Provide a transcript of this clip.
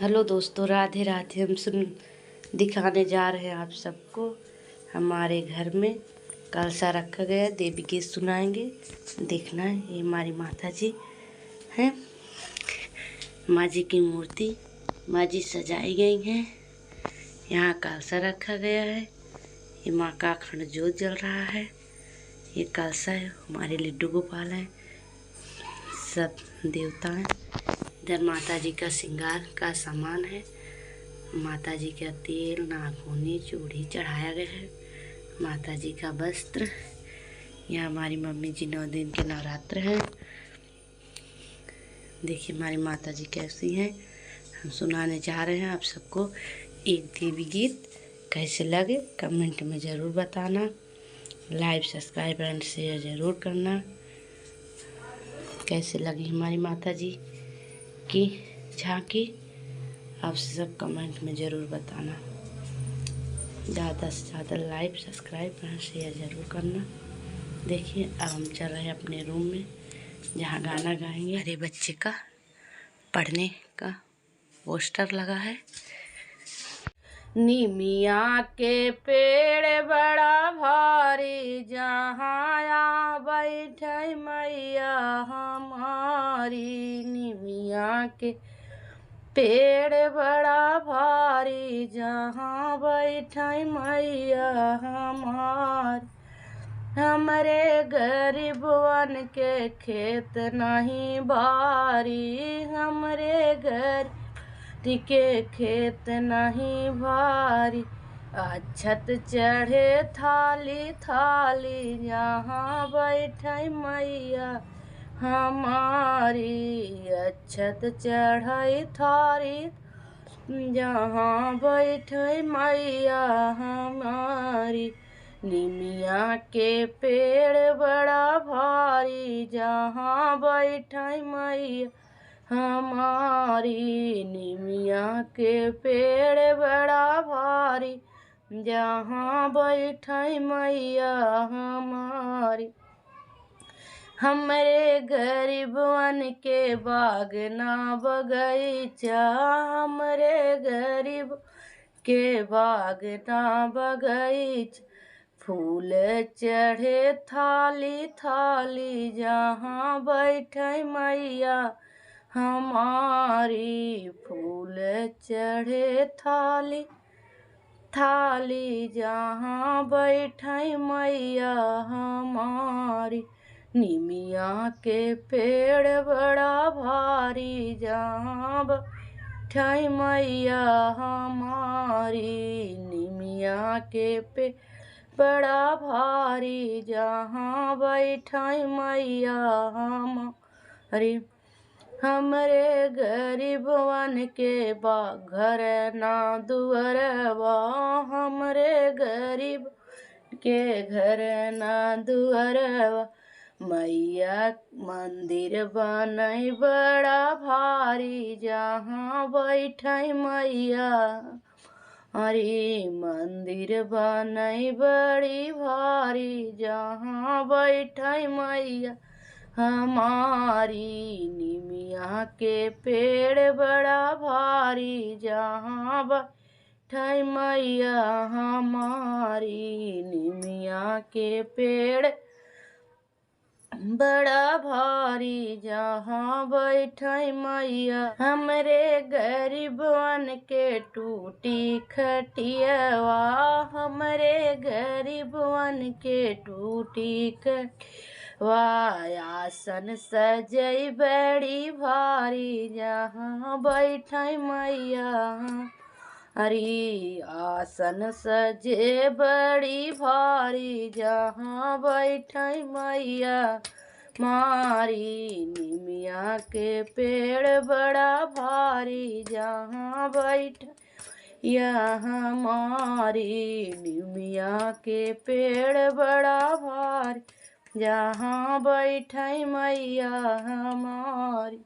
Hello दोस्तों, राधे राधे। हम दिखाने जा रहे हैं आप सबको हमारे घर में कलशा रखा गया है। देवी गीत सुनाएंगे, देखना है। ये हमारी माता जी हैं, माँ जी की मूर्ति माँ जी सजाई गई हैं। यहाँ कलशा रखा गया है। ये माँ का अखंड ज्योत जल रहा है। ये कलशा है, हमारे लिड्डू गोपाल हैं, सब देवता हैं। इधर माता जी का श्रृंगार का सामान है। माता जी का तेल, नाखूनी, चूड़ी चढ़ाया गया है। माता जी का वस्त्र। यहाँ हमारी मम्मी जी 9 दिन के नवरात्र हैं। देखिए हमारी माता जी कैसी हैं। हम सुनाने जा रहे हैं आप सबको एक देवी गीत। कैसे लगे कमेंट में ज़रूर बताना। लाइक, सब्सक्राइब एंड शेयर ज़रूर करना। कैसे लगी हमारी माता जी की झांकी आप सब कमेंट में ज़रूर बताना। ज़्यादा से ज़्यादा लाइक, सब्सक्राइब एंड शेयर ज़रूर करना। देखिए अब हम चल रहे हैं अपने रूम में, जहाँ गाना गाएंगे। अरे बच्चे का पढ़ने का पोस्टर लगा है। निमिया के पेड़ बड़ा भारी, जहाँ बैठे मैया हमारी। निमिया के पेड़ बड़ा भारी, जहाँ बैठे मैया हमारी। हमरे गरीबवन के खेत नहीं बारी, हमरे गरीब के खेत नहीं भारी। अक्षत चढ़े थाली थाली, जहाँ बैठे मैया हमारी। अक्षत चढ़े थाली, जहाँ बैठे मैया हमारी। निमिया के पेड़ बड़ा भारी, जहाँ बैठे मैया हमारी। निमिया के पेड़ बड़ा भारी, जहाँ बैठे मैया हमारी। हमरे गरीबवन के बाग ना बगीचा, हमरे गरीब के बाग ना बगीचा। फूल चढ़े थाली थाली, जहाँ बैठे मैया हमारी। फूल चढ़े थाली थाली, जहाँ बैठे मैया हमारी। निमिया के पेड़ बड़ा भारी, जहाँ बैठे मैया हमारी। निमिया के पेड़ बड़ा भारी, जहाँ बैठे मैया हमारी। हमरे गरीबवन के घर ना दुअरवा, हमरे गरीब के घर ना दुअरवा। मैया मंदिर बनै बड़ा भारी, जहाँ बैठे मैया हरी। मंदिर बनै बड़ी भारी, जहाँ बैठे मैया हमारी। निमिया के पेड़ बड़ा भारी, जहाँ बैठे मैया हमारी। निमिया के पेड़ बड़ा भारी, जहाँ बैठे मैया। हमरे गरीबवन के टूटी खटियावा, हमरे गरीबवन के टूटी खटियावा। आसन सजई बड़ी भारी, जहाँ बैठे मैया हरी। आसन सजे बड़ी भारी, जहाँ बैठे मैया मारी। निमिया के पेड़ बड़ा भारी, जहाँ बैठे यहाँ हमारी। निमिया के पेड़ बड़ा भारी, जहाँ बैठे मैया हमारी।